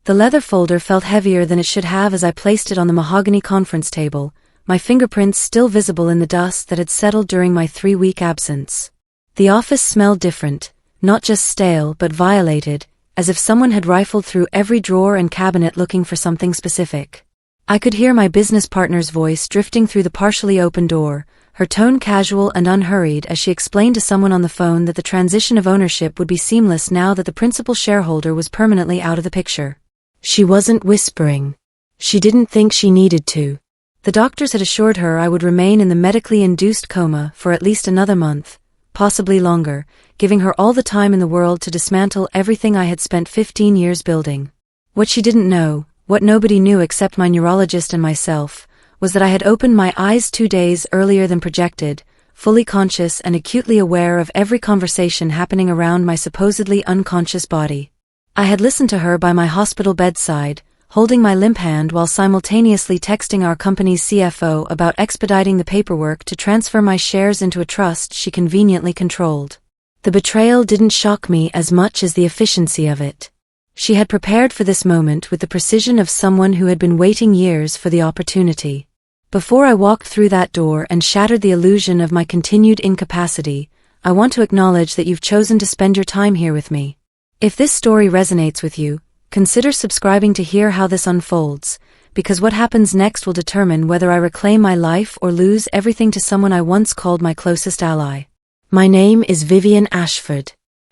The leather folder felt heavier than it should have as I placed it on the mahogany conference table, my fingerprints still visible in the dust that had settled during my 3-week absence. The office smelled different, not just stale but violated, as if someone had rifled through every drawer and cabinet looking for something specific. I could hear my business partner's voice drifting through the partially open door, her tone casual and unhurried as she explained to someone on the phone that the transition of ownership would be seamless now that the principal shareholder was permanently out of the picture. She wasn't whispering. She didn't think she needed to. The doctors had assured her I would remain in the medically induced coma for at least another month, possibly longer, giving her all the time in the world to dismantle everything I had spent 15 years building. What she didn't know, what nobody knew except my neurologist and myself, was that I had opened my eyes 2 days earlier than projected, fully conscious and acutely aware of every conversation happening around my supposedly unconscious body. I had listened to her by my hospital bedside, holding my limp hand while simultaneously texting our company's CFO about expediting the paperwork to transfer my shares into a trust she conveniently controlled. The betrayal didn't shock me as much as the efficiency of it. She had prepared for this moment with the precision of someone who had been waiting years for the opportunity. Before I walked through that door and shattered the illusion of my continued incapacity, I want to acknowledge that you've chosen to spend your time here with me. If this story resonates with you, consider subscribing to hear how this unfolds, because what happens next will determine whether I reclaim my life or lose everything to someone I once called my closest ally. My name is Vivian Ashford.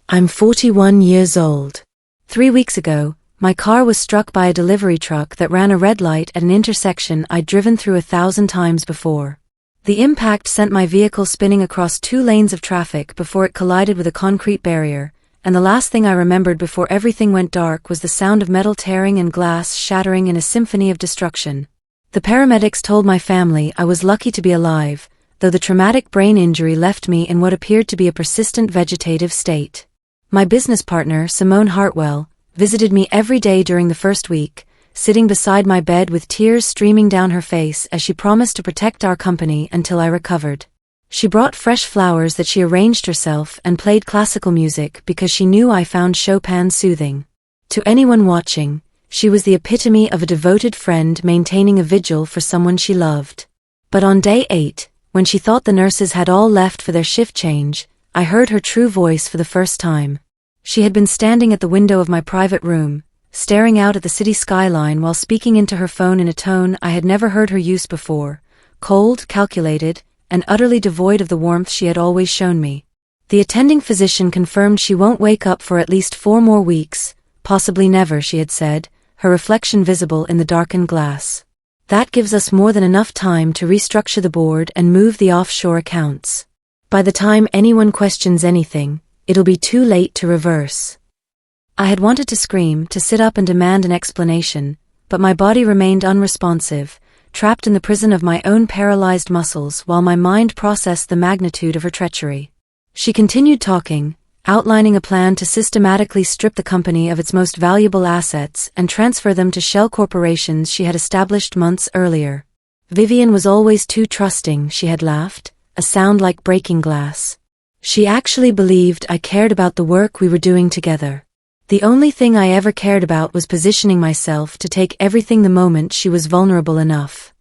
I'm 41 years old. 3 weeks ago, my car was struck by a delivery truck that ran a red light at an intersection I'd driven through 1,000 times before. The impact sent my vehicle spinning across 2 lanes of traffic before it collided with a concrete barrier, and the last thing I remembered before everything went dark was the sound of metal tearing and glass shattering in a symphony of destruction. The paramedics told my family I was lucky to be alive, though the traumatic brain injury left me in what appeared to be a persistent vegetative state. My business partner, Simone Hartwell, visited me every day during the first week, sitting beside my bed with tears streaming down her face as she promised to protect our company until I recovered. She brought fresh flowers that she arranged herself and played classical music because she knew I found Chopin soothing. To anyone watching, she was the epitome of a devoted friend maintaining a vigil for someone she loved. But on day 8, when she thought the nurses had all left for their shift change, I heard her true voice for the first time. She had been standing at the window of my private room, staring out at the city skyline while speaking into her phone in a tone I had never heard her use before, cold, calculated, and utterly devoid of the warmth she had always shown me. The attending physician confirmed she won't wake up for at least 4 more weeks, possibly never, she had said, her reflection visible in the darkened glass. That gives us more than enough time to restructure the board and move the offshore accounts. By the time anyone questions anything, it'll be too late to reverse. I had wanted to scream, to sit up and demand an explanation, but my body remained unresponsive, trapped in the prison of my own paralyzed muscles while my mind processed the magnitude of her treachery. She continued talking, outlining a plan to systematically strip the company of its most valuable assets and transfer them to shell corporations she had established months earlier. Vivian was always too trusting, she had laughed, a sound like breaking glass. She actually believed I cared about the work we were doing together. The only thing I ever cared about was positioning myself to take everything the moment she was vulnerable enough.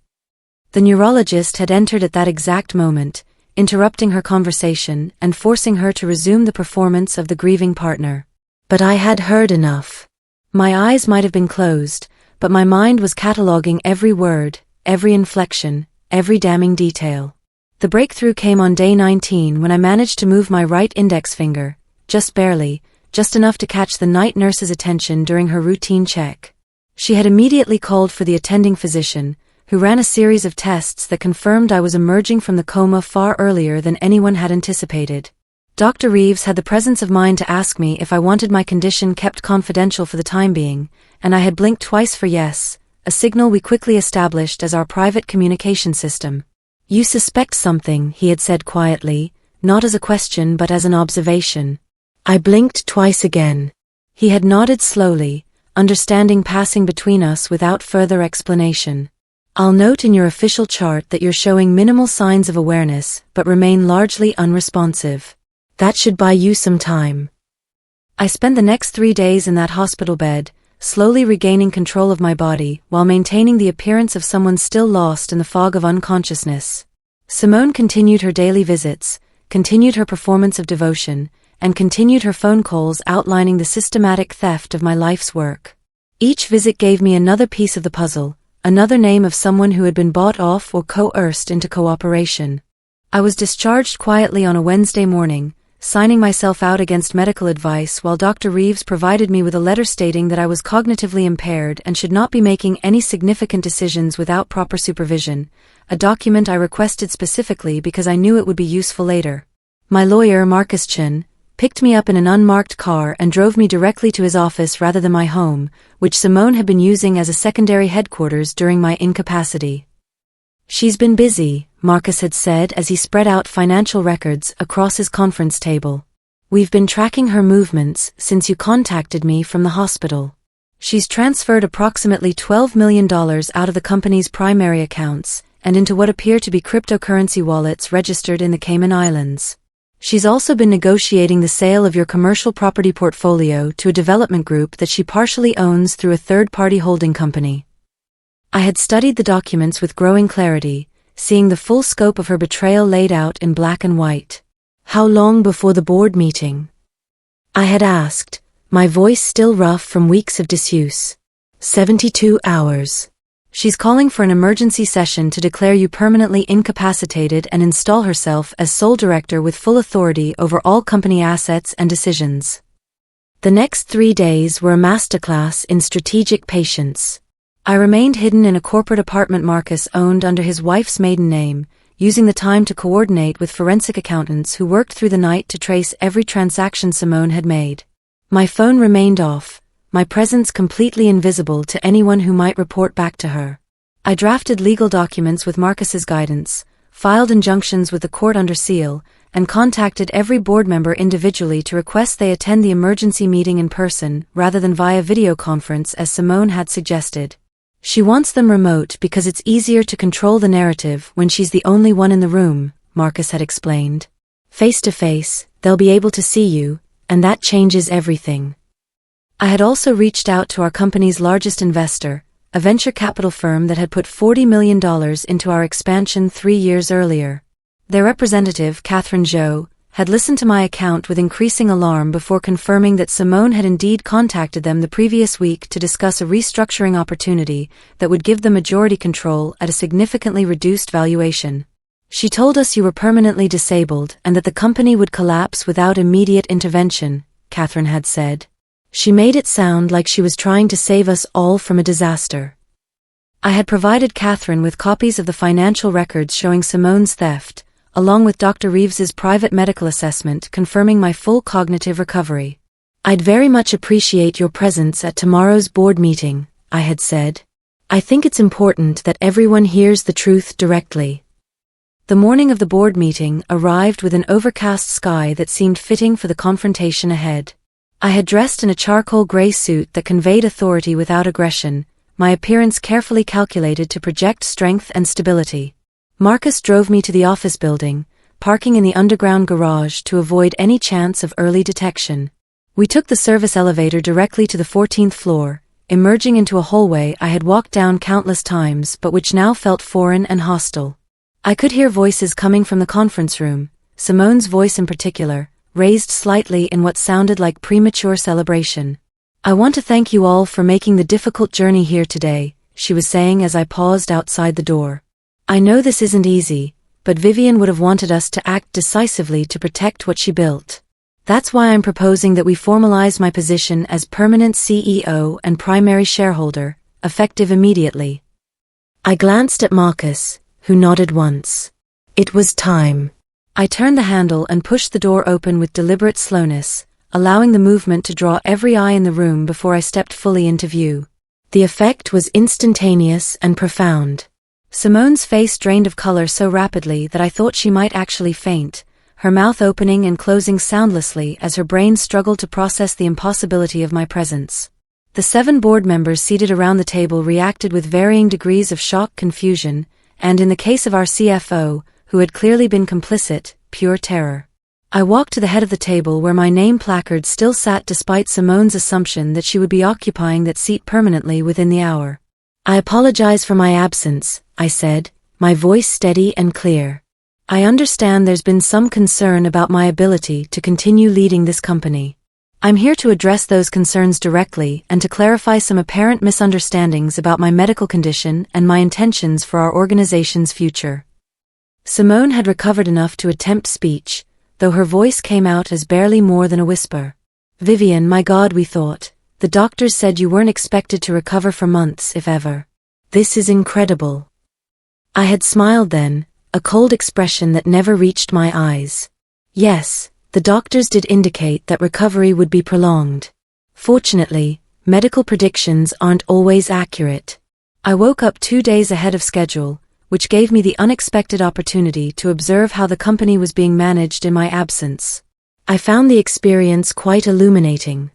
The neurologist had entered at that exact moment, interrupting her conversation and forcing her to resume the performance of the grieving partner. But I had heard enough. My eyes might have been closed, but my mind was cataloging every word, every inflection, every damning detail. The breakthrough came on day 19 when I managed to move my right index finger, just barely, just enough to catch the night nurse's attention during her routine check. She had immediately called for the attending physician, who ran a series of tests that confirmed I was emerging from the coma far earlier than anyone had anticipated. Dr. Reeves had the presence of mind to ask me if I wanted my condition kept confidential for the time being, and I had blinked twice for yes, a signal we quickly established as our private communication system. "You suspect something," he had said quietly, not as a question but as an observation. I blinked twice again. He had nodded slowly, understanding passing between us without further explanation. "I'll note in your official chart that you're showing minimal signs of awareness but remain largely unresponsive. That should buy you some time." I spent the next 3 days in that hospital bed, slowly regaining control of my body while maintaining the appearance of someone still lost in the fog of unconsciousness. Simone continued her daily visits, continued her performance of devotion, and continued her phone calls outlining the systematic theft of my life's work. Each visit gave me another piece of the puzzle, another name of someone who had been bought off or coerced into cooperation. I was discharged quietly on a Wednesday morning, signing myself out against medical advice while Dr. Reeves provided me with a letter stating that I was cognitively impaired and should not be making any significant decisions without proper supervision, a document I requested specifically because I knew it would be useful later. My lawyer, Marcus Chen, picked me up in an unmarked car and drove me directly to his office rather than my home, which Simone had been using as a secondary headquarters during my incapacity. "She's been busy," Marcus had said as he spread out financial records across his conference table. "We've been tracking her movements since you contacted me from the hospital. She's transferred approximately $12 million out of the company's primary accounts and into what appear to be cryptocurrency wallets registered in the Cayman Islands. She's also been negotiating the sale of your commercial property portfolio to a development group that she partially owns through a third-party holding company." I had studied the documents with growing clarity, seeing the full scope of her betrayal laid out in black and white. "How long before the board meeting?" I had asked, my voice still rough from weeks of disuse. 72 hours. She's calling for an emergency session to declare you permanently incapacitated and install herself as sole director with full authority over all company assets and decisions. The next 3 days were a masterclass in strategic patience. I remained hidden in a corporate apartment Marcus owned under his wife's maiden name, using the time to coordinate with forensic accountants who worked through the night to trace every transaction Simone had made. My phone remained off, my presence completely invisible to anyone who might report back to her. I drafted legal documents with Marcus's guidance, filed injunctions with the court under seal, and contacted every board member individually to request they attend the emergency meeting in person rather than via video conference as Simone had suggested. "She wants them remote because it's easier to control the narrative when she's the only one in the room," Marcus had explained. "Face to face, they'll be able to see you, and that changes everything." I had also reached out to our company's largest investor, a venture capital firm that had put $40 million into our expansion 3 years earlier. Their representative, Catherine Zhou, had listened to my account with increasing alarm before confirming that Simone had indeed contacted them the previous week to discuss a restructuring opportunity that would give them majority control at a significantly reduced valuation. "She told us you were permanently disabled and that the company would collapse without immediate intervention," Catherine had said. "She made it sound like she was trying to save us all from a disaster." I had provided Catherine with copies of the financial records showing Simone's theft, along with Dr. Reeves's private medical assessment confirming my full cognitive recovery. "I'd very much appreciate your presence at tomorrow's board meeting," I had said. "I think it's important that everyone hears the truth directly." The morning of the board meeting arrived with an overcast sky that seemed fitting for the confrontation ahead. I had dressed in a charcoal gray suit that conveyed authority without aggression, my appearance carefully calculated to project strength and stability. Marcus drove me to the office building, parking in the underground garage to avoid any chance of early detection. We took the service elevator directly to the 14th floor, emerging into a hallway I had walked down countless times but which now felt foreign and hostile. I could hear voices coming from the conference room, Simone's voice in particular, raised slightly in what sounded like premature celebration. "I want to thank you all for making the difficult journey here today," she was saying as I paused outside the door. "I know this isn't easy, but Vivian would have wanted us to act decisively to protect what she built. That's why I'm proposing that we formalize my position as permanent CEO and primary shareholder, effective immediately." I glanced at Marcus, who nodded once. It was time. I turned the handle and pushed the door open with deliberate slowness, allowing the movement to draw every eye in the room before I stepped fully into view. The effect was instantaneous and profound. Simone's face drained of color so rapidly that I thought she might actually faint, her mouth opening and closing soundlessly as her brain struggled to process the impossibility of my presence. The 7 board members seated around the table reacted with varying degrees of shock, confusion, and in the case of our CFO, who had clearly been complicit, pure terror. I walked to the head of the table where my name placard still sat despite Simone's assumption that she would be occupying that seat permanently within the hour. "I apologize for my absence," I said, my voice steady and clear. "I understand there's been some concern about my ability to continue leading this company. I'm here to address those concerns directly and to clarify some apparent misunderstandings about my medical condition and my intentions for our organization's future." Simone had recovered enough to attempt speech, though her voice came out as barely more than a whisper. "Vivian, my God, we thought. The doctors said you weren't expected to recover for months, if ever. This is incredible." I had smiled then, a cold expression that never reached my eyes. Yes, the doctors did indicate that recovery would be prolonged. Fortunately, medical predictions aren't always accurate. I woke up 2 days ahead of schedule, which gave me the unexpected opportunity to observe how the company was being managed in my absence. I found the experience quite illuminating.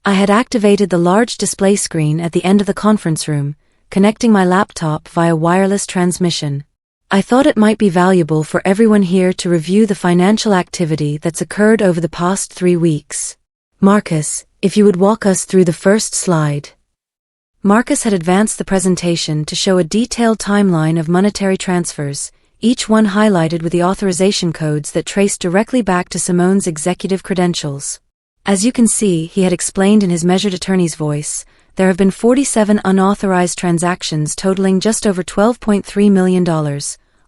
I had activated the large display screen at the end of the conference room, connecting my laptop via wireless transmission. I thought it might be valuable for everyone here to review the financial activity that's occurred over the past 3 weeks. Marcus, if you would walk us through the first slide. Marcus had advanced the presentation to show a detailed timeline of monetary transfers, each one highlighted with the authorization codes that traced directly back to Simone's executive credentials. As you can see, he had explained in his measured attorney's voice, there have been 47 unauthorized transactions totaling just over $12.3 million,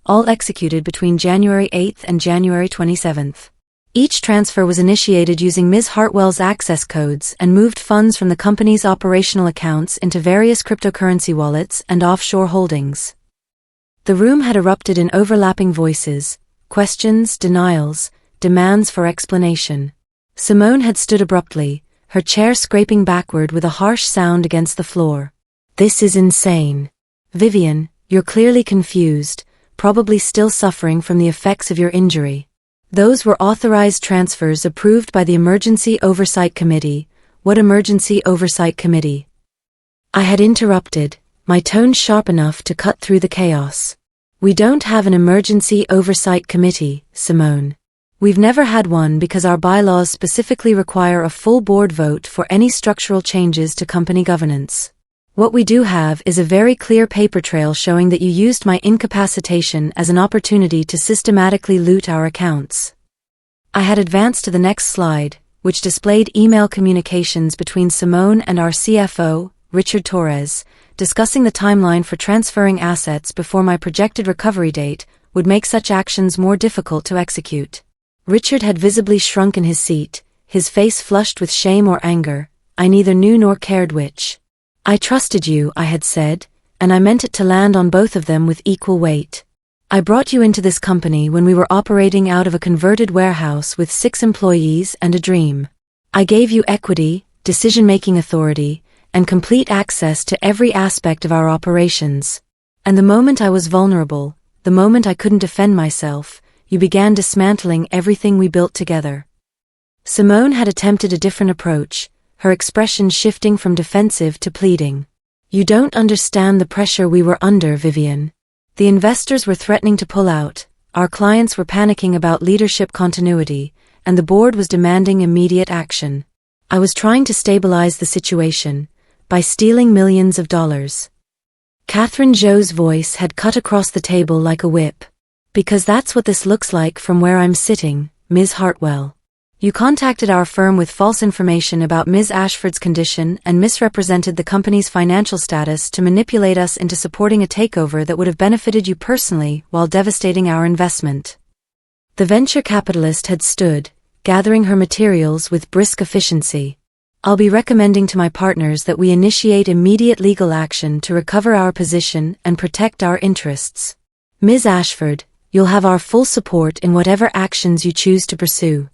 all executed between January 8 and January 27. Each transfer was initiated using Ms. Hartwell's access codes and moved funds from the company's operational accounts into various cryptocurrency wallets and offshore holdings. The room had erupted in overlapping voices, questions, denials, demands for explanation. Simone had stood abruptly, her chair scraping backward with a harsh sound against the floor. "This is insane. Vivian, you're clearly confused, probably still suffering from the effects of your injury. Those were authorized transfers approved by the Emergency Oversight Committee." "What Emergency Oversight Committee?" I had interrupted, my tone sharp enough to cut through the chaos. "We don't have an Emergency Oversight Committee, Simone. We've never had one because our bylaws specifically require a full board vote for any structural changes to company governance. What we do have is a very clear paper trail showing that you used my incapacitation as an opportunity to systematically loot our accounts." I had advanced to the next slide, which displayed email communications between Simone and our CFO, Richard Torres, discussing the timeline for transferring assets before my projected recovery date would make such actions more difficult to execute. Richard had visibly shrunk in his seat, his face flushed with shame or anger. I neither knew nor cared which. "I trusted you," I had said, and I meant it to land on both of them with equal weight. "I brought you into this company when we were operating out of a converted warehouse with 6 employees and a dream. I gave you equity, decision-making authority, and complete access to every aspect of our operations. And the moment I was vulnerable, the moment I couldn't defend myself, you began dismantling everything we built together." Simone had attempted a different approach, her expression shifting from defensive to pleading. "You don't understand the pressure we were under, Vivian. The investors were threatening to pull out, our clients were panicking about leadership continuity, and the board was demanding immediate action. I was trying to stabilize the situation by stealing millions of dollars." Catherine Jo's voice had cut across the table like a whip. "Because that's what this looks like from where I'm sitting, Ms. Hartwell. You contacted our firm with false information about Ms. Ashford's condition and misrepresented the company's financial status to manipulate us into supporting a takeover that would have benefited you personally while devastating our investment." The venture capitalist had stood, gathering her materials with brisk efficiency. "I'll be recommending to my partners that we initiate immediate legal action to recover our position and protect our interests. Ms. Ashford, you'll have our full support in whatever actions you choose to pursue."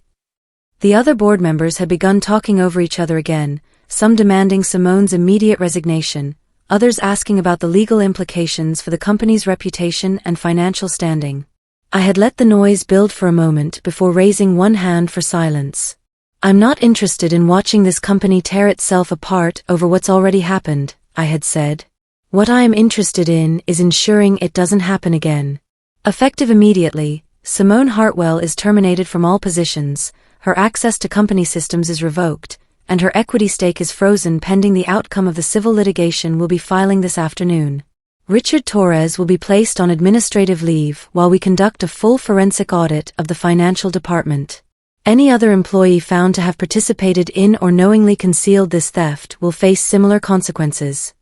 The other board members had begun talking over each other again, some demanding Simone's immediate resignation, others asking about the legal implications for the company's reputation and financial standing. I had let the noise build for a moment before raising one hand for silence. "I'm not interested in watching this company tear itself apart over what's already happened," I had said. "What I am interested in is ensuring it doesn't happen again." Effective immediately, Simone Hartwell is terminated from all positions, her access to company systems is revoked, and her equity stake is frozen pending the outcome of the civil litigation we'll be filing this afternoon. Richard Torres will be placed on administrative leave while we conduct a full forensic audit of the financial department. Any other employee found to have participated in or knowingly concealed this theft will face similar consequences.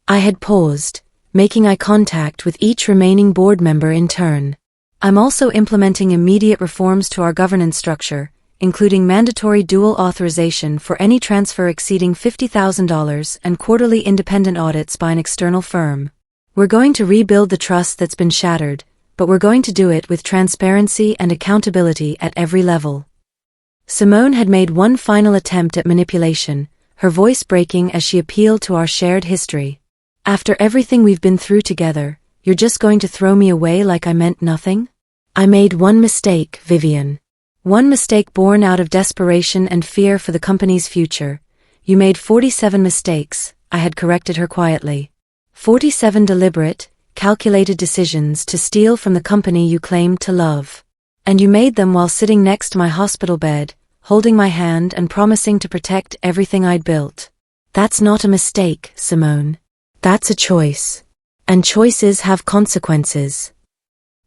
I had paused, making eye contact with each remaining board member in turn. I'm also implementing immediate reforms to our governance structure, including mandatory dual authorization for any transfer exceeding $50,000 and quarterly independent audits by an external firm. We're going to rebuild the trust that's been shattered, but we're going to do it with transparency and accountability at every level. Simone had made one final attempt at manipulation, her voice breaking as she appealed to our shared history. After everything we've been through together, you're just going to throw me away like I meant nothing? I made one mistake, Vivian. One mistake born out of desperation and fear for the company's future. You made 47 mistakes, I had corrected her quietly. 47 deliberate, calculated decisions to steal from the company you claimed to love. And you made them while sitting next to my hospital bed, holding my hand and promising to protect everything I'd built. That's not a mistake, Simone. That's a choice. And choices have consequences.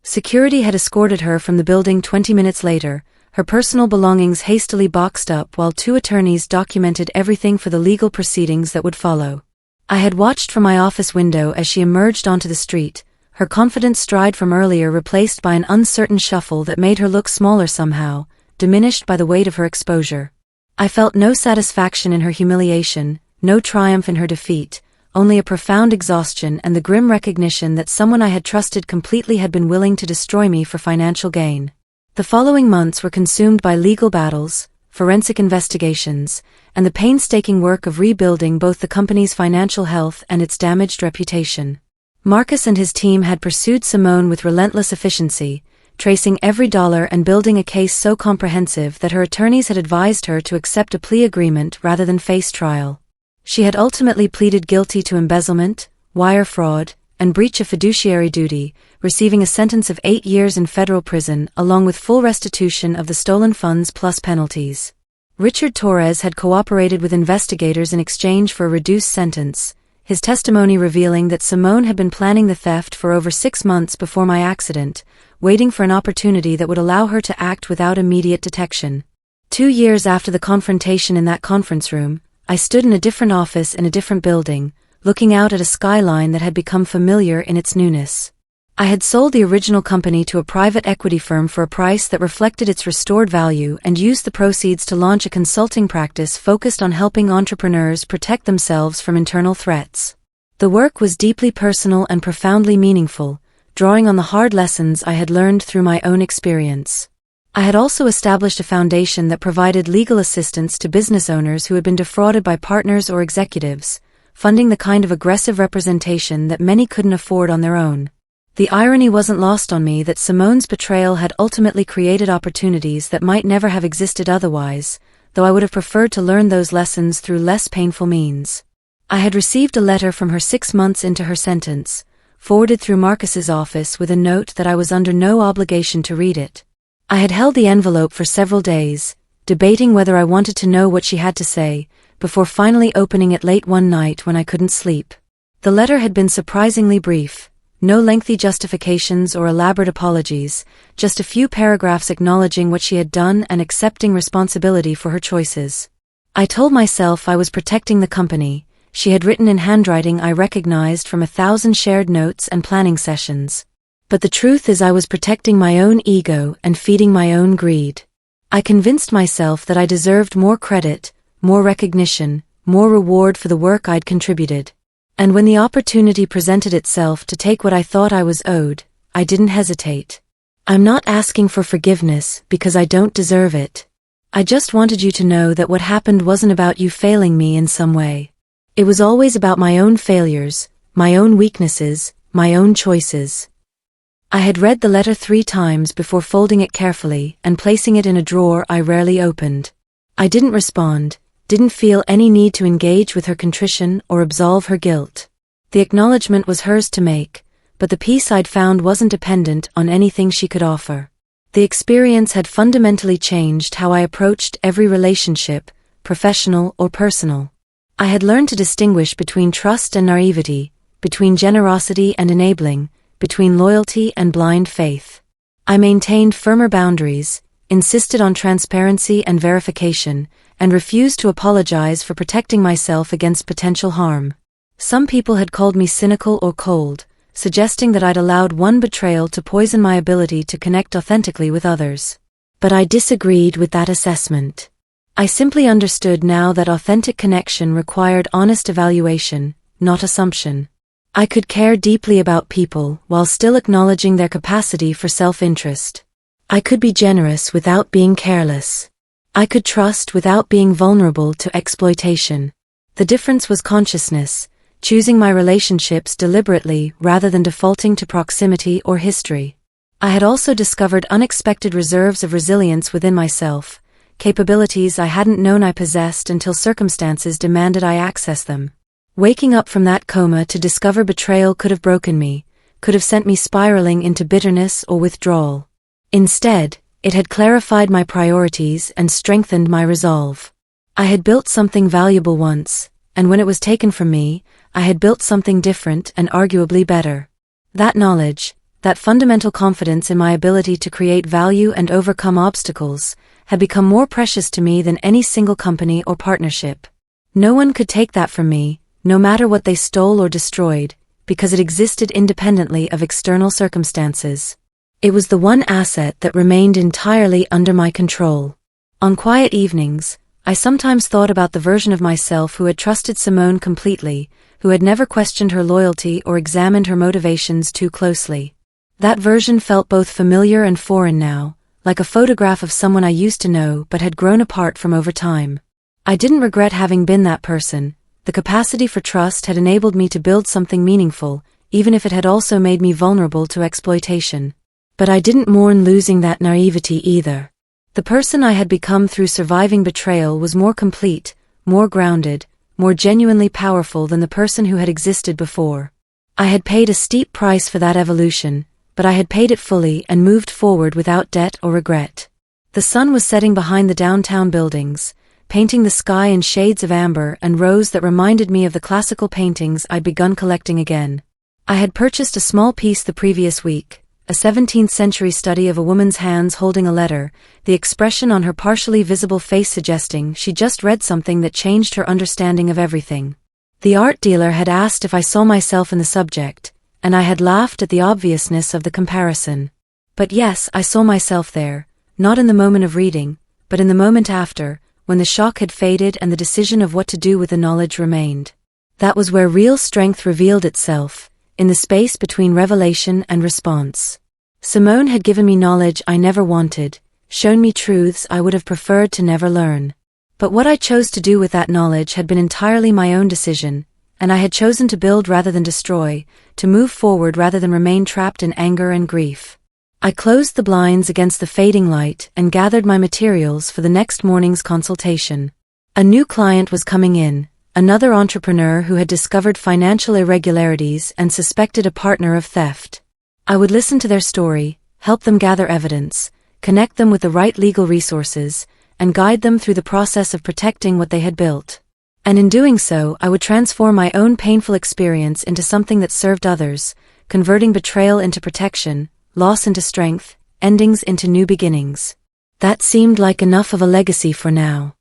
Security had escorted her from the building 20 minutes later, her personal belongings hastily boxed up while two attorneys documented everything for the legal proceedings that would follow. I had watched from my office window as she emerged onto the street, her confident stride from earlier replaced by an uncertain shuffle that made her look smaller somehow, diminished by the weight of her exposure. I felt no satisfaction in her humiliation, no triumph in her defeat, only a profound exhaustion and the grim recognition that someone I had trusted completely had been willing to destroy me for financial gain. The following months were consumed by legal battles, forensic investigations, and the painstaking work of rebuilding both the company's financial health and its damaged reputation. Marcus and his team had pursued Simone with relentless efficiency, tracing every dollar and building a case so comprehensive that her attorneys had advised her to accept a plea agreement rather than face trial. She had ultimately pleaded guilty to embezzlement, wire fraud, and breach of fiduciary duty, receiving a sentence of 8 years in federal prison along with full restitution of the stolen funds plus penalties. Richard Torres had cooperated with investigators in exchange for a reduced sentence, his testimony revealing that Simone had been planning the theft for over 6 months before my accident, waiting for an opportunity that would allow her to act without immediate detection. 2 years after the confrontation in that conference room, I stood in a different office in a different building, looking out at a skyline that had become familiar in its newness. I had sold the original company to a private equity firm for a price that reflected its restored value and used the proceeds to launch a consulting practice focused on helping entrepreneurs protect themselves from internal threats. The work was deeply personal and profoundly meaningful, drawing on the hard lessons I had learned through my own experience. I had also established a foundation that provided legal assistance to business owners who had been defrauded by partners or executives, funding the kind of aggressive representation that many couldn't afford on their own. The irony wasn't lost on me that Simone's betrayal had ultimately created opportunities that might never have existed otherwise, though I would have preferred to learn those lessons through less painful means. I had received a letter from her 6 months into her sentence, forwarded through Marcus's office with a note that I was under no obligation to read it. I had held the envelope for several days, debating whether I wanted to know what she had to say, before finally opening it late one night when I couldn't sleep. The letter had been surprisingly brief, no lengthy justifications or elaborate apologies, just a few paragraphs acknowledging what she had done and accepting responsibility for her choices. I told myself I was protecting the company, she had written in handwriting I recognized from 1,000 shared notes and planning sessions. But the truth is I was protecting my own ego and feeding my own greed. I convinced myself that I deserved more credit, more recognition, more reward for the work I'd contributed. And when the opportunity presented itself to take what I thought I was owed, I didn't hesitate. I'm not asking for forgiveness because I don't deserve it. I just wanted you to know that what happened wasn't about you failing me in some way. It was always about my own failures, my own weaknesses, my own choices. I had read the letter 3 times before folding it carefully and placing it in a drawer I rarely opened. I didn't respond, didn't feel any need to engage with her contrition or absolve her guilt. The acknowledgement was hers to make, but the peace I'd found wasn't dependent on anything she could offer. The experience had fundamentally changed how I approached every relationship, professional or personal. I had learned to distinguish between trust and naivety, between generosity and enabling, between loyalty and blind faith. I maintained firmer boundaries, insisted on transparency and verification, and refused to apologize for protecting myself against potential harm. Some people had called me cynical or cold, suggesting that I'd allowed one betrayal to poison my ability to connect authentically with others. But I disagreed with that assessment. I simply understood now that authentic connection required honest evaluation, not assumption. I could care deeply about people while still acknowledging their capacity for self-interest. I could be generous without being careless. I could trust without being vulnerable to exploitation. The difference was consciousness, choosing my relationships deliberately rather than defaulting to proximity or history. I had also discovered unexpected reserves of resilience within myself, capabilities I hadn't known I possessed until circumstances demanded I access them. Waking up from that coma to discover betrayal could have broken me, could have sent me spiraling into bitterness or withdrawal. Instead, it had clarified my priorities and strengthened my resolve. I had built something valuable once, and when it was taken from me, I had built something different and arguably better. That knowledge, that fundamental confidence in my ability to create value and overcome obstacles, had become more precious to me than any single company or partnership. No one could take that from me, no matter what they stole or destroyed, because it existed independently of external circumstances. It was the one asset that remained entirely under my control. On quiet evenings, I sometimes thought about the version of myself who had trusted Simone completely, who had never questioned her loyalty or examined her motivations too closely. That version felt both familiar and foreign now, like a photograph of someone I used to know but had grown apart from over time. I didn't regret having been that person. The capacity for trust had enabled me to build something meaningful, even if it had also made me vulnerable to exploitation. But I didn't mourn losing that naivety either. The person I had become through surviving betrayal was more complete, more grounded, more genuinely powerful than the person who had existed before. I had paid a steep price for that evolution, but I had paid it fully and moved forward without debt or regret. The sun was setting behind the downtown buildings, painting the sky in shades of amber and rose that reminded me of the classical paintings I'd begun collecting again. I had purchased a small piece the previous week, a 17th-century study of a woman's hands holding a letter, the expression on her partially visible face suggesting she'd just read something that changed her understanding of everything. The art dealer had asked if I saw myself in the subject, and I had laughed at the obviousness of the comparison. But yes, I saw myself there, not in the moment of reading, but in the moment after, when the shock had faded and the decision of what to do with the knowledge remained. That was where real strength revealed itself, in the space between revelation and response. Simone had given me knowledge I never wanted, shown me truths I would have preferred to never learn. But what I chose to do with that knowledge had been entirely my own decision, and I had chosen to build rather than destroy, to move forward rather than remain trapped in anger and grief. I closed the blinds against the fading light and gathered my materials for the next morning's consultation. A new client was coming in, another entrepreneur who had discovered financial irregularities and suspected a partner of theft. I would listen to their story, help them gather evidence, connect them with the right legal resources, and guide them through the process of protecting what they had built. And in doing so, I would transform my own painful experience into something that served others, converting betrayal into protection, loss into strength, endings into new beginnings. That seemed like enough of a legacy for now.